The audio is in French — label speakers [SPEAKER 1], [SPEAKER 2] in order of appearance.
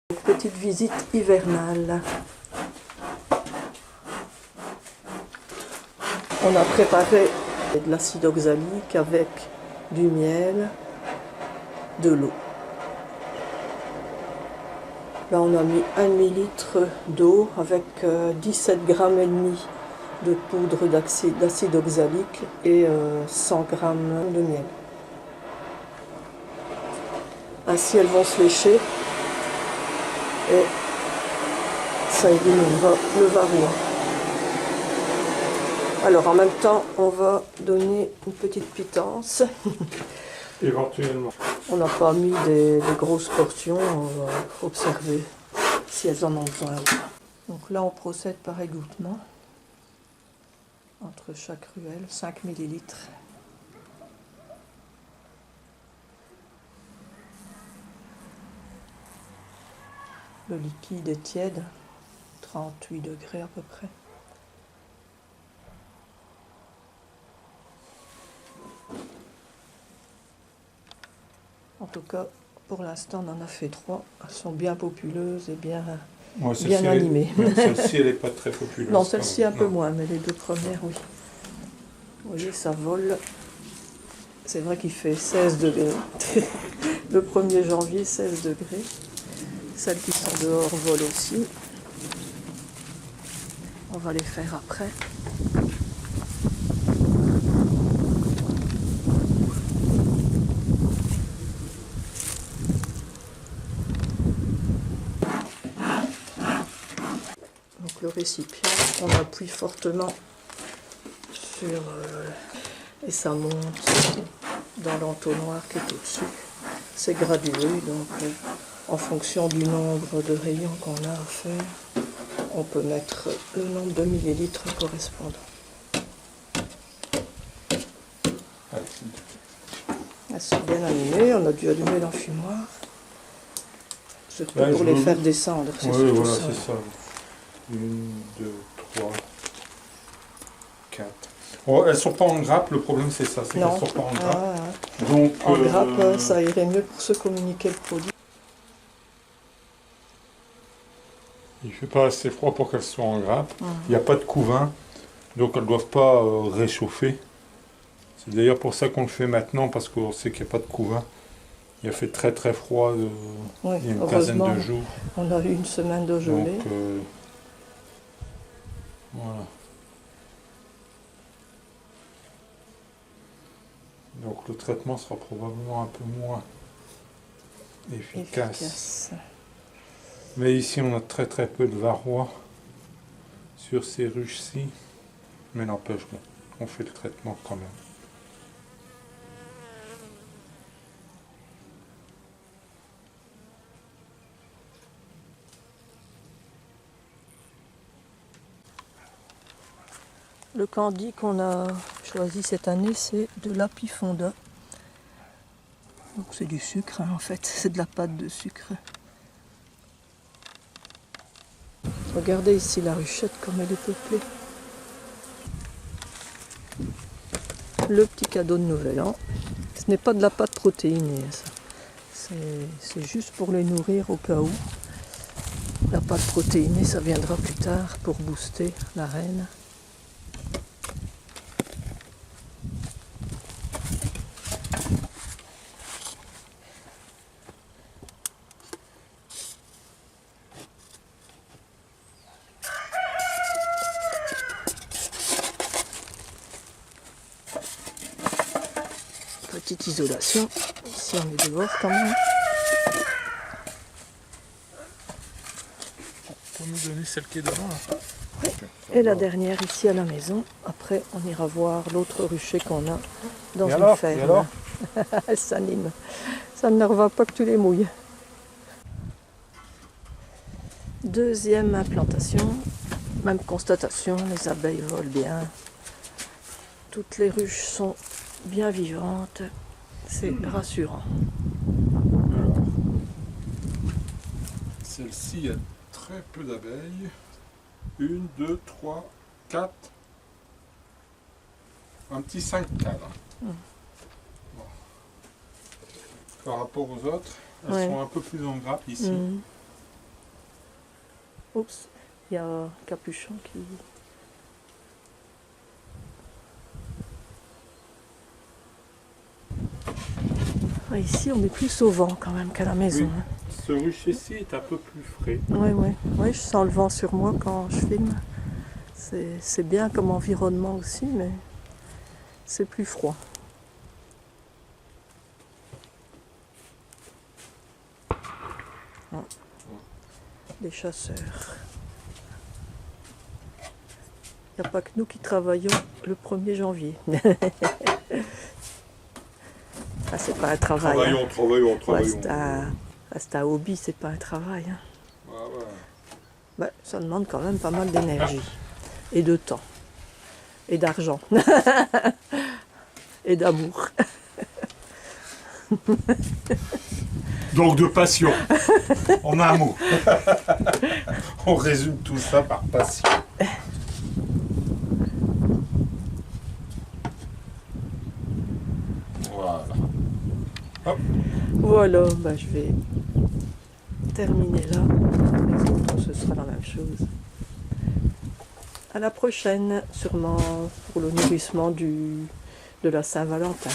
[SPEAKER 1] Petite visite hivernale. On a préparé de l'acide oxalique avec du miel, de l'eau. Là on a mis 1 millilitre d'eau avec 17 grammes et demi de poudre d'acide oxalique et 100 grammes de miel. Ainsi elles vont se lécher et ça éliminera le varroa. Alors en même temps, on va donner une petite pitance.
[SPEAKER 2] Éventuellement.
[SPEAKER 1] On n'a pas mis des grosses portions, on va observer si elles en ont besoin. Donc là, on procède par égouttement. Entre chaque ruelle, 5 millilitres. Le liquide est tiède, 38 degrés à peu près. En tout cas, pour l'instant, on en a fait 3. Elles sont bien populeuses et bien animées.
[SPEAKER 2] Celle-ci, elle n'est pas très populeuse.
[SPEAKER 1] Non, celle-ci un peu moins, mais les 2 premières, oui. Vous voyez, ça vole. C'est vrai qu'il fait 16 degrés. Le 1er janvier, 16 degrés. Celles qui sont dehors volent aussi. On va les faire après. Donc le récipient, on appuie fortement sur et ça monte dans l'entonnoir qui est au-dessus. C'est gradué, donc en fonction du nombre de rayons qu'on a à faire, on peut mettre le nombre de millilitres correspondant. Elles sont bien allumées, on a dû allumer l'enfumoir. Surtout pour les faire descendre.
[SPEAKER 2] Oui, voilà, c'est ça. 1, 2, 3, 4. Oh, elles ne sont pas en grappe, le problème c'est ça, c'est qu'elles ne sont pas en grappe. Donc,
[SPEAKER 1] en grappe, ça irait mieux pour se communiquer le produit.
[SPEAKER 2] Il ne fait pas assez froid pour qu'elles soient en grappe. Il n'y a pas de couvain, donc elles ne doivent pas réchauffer. C'est d'ailleurs pour ça qu'on le fait maintenant, parce qu'on sait qu'il n'y a pas de couvain. Il a fait très très froid il y a une quinzaine de jours.
[SPEAKER 1] On a eu une semaine de gelée.
[SPEAKER 2] Donc, voilà. Donc le traitement sera probablement un peu moins efficace. Mais ici on a très très peu de varroa sur ces ruches-ci. Mais n'empêche, bon, on fait le traitement quand même.
[SPEAKER 1] Le candy qu'on a choisi cette année, c'est de l'apifonda. Donc c'est du sucre, hein, en fait, c'est de la pâte de sucre. Regardez ici la ruchette comme elle est peuplée. Le petit cadeau de Nouvel An. Ce n'est pas de la pâte protéinée, ça. C'est juste pour les nourrir au cas où. La pâte protéinée, ça viendra plus tard pour booster la reine. Petite isolation, ici on est dehors quand même.
[SPEAKER 2] Pour nous donner celle qui est devant là.
[SPEAKER 1] Oui. Et la dernière ici à la maison. Après on ira voir l'autre rucher qu'on a dans une ferme. Elle s'anime. Ça ne leur va pas que tu les mouilles. Deuxième implantation. Même constatation, les abeilles volent bien. Toutes les ruches sont bien vivantes, c'est rassurant.
[SPEAKER 2] Celle-ci, il y a très peu d'abeilles. 1, 2, 3, 4. Un petit 5 cadres. Bon. Par rapport aux autres, elles sont un peu plus en grappe ici.
[SPEAKER 1] Oups, il y a un capuchon qui... Ah, ici, on est plus au vent quand même qu'à la maison.
[SPEAKER 2] Oui. Ce rucher-ci est un peu plus frais.
[SPEAKER 1] Oui, oui. Oui, je sens le vent sur moi quand je filme. C'est bien comme environnement aussi, mais c'est plus froid. Ah. Les chasseurs. Il n'y a pas que nous qui travaillons le 1er janvier. Ah, c'est pas un travail.
[SPEAKER 2] Travaillons.
[SPEAKER 1] C'est un hobby, c'est pas un travail. Hein.
[SPEAKER 2] Ouais.
[SPEAKER 1] Ben, ça demande quand même pas mal d'énergie. Et de temps. Et d'argent. Et d'amour.
[SPEAKER 2] Donc de passion. En un mot. On résume tout ça par passion. Voilà. Hop.
[SPEAKER 1] Voilà, ben, je vais terminer là. Les autres, ce sera la même chose. À la prochaine, sûrement pour le nourrissement de la Saint-Valentin.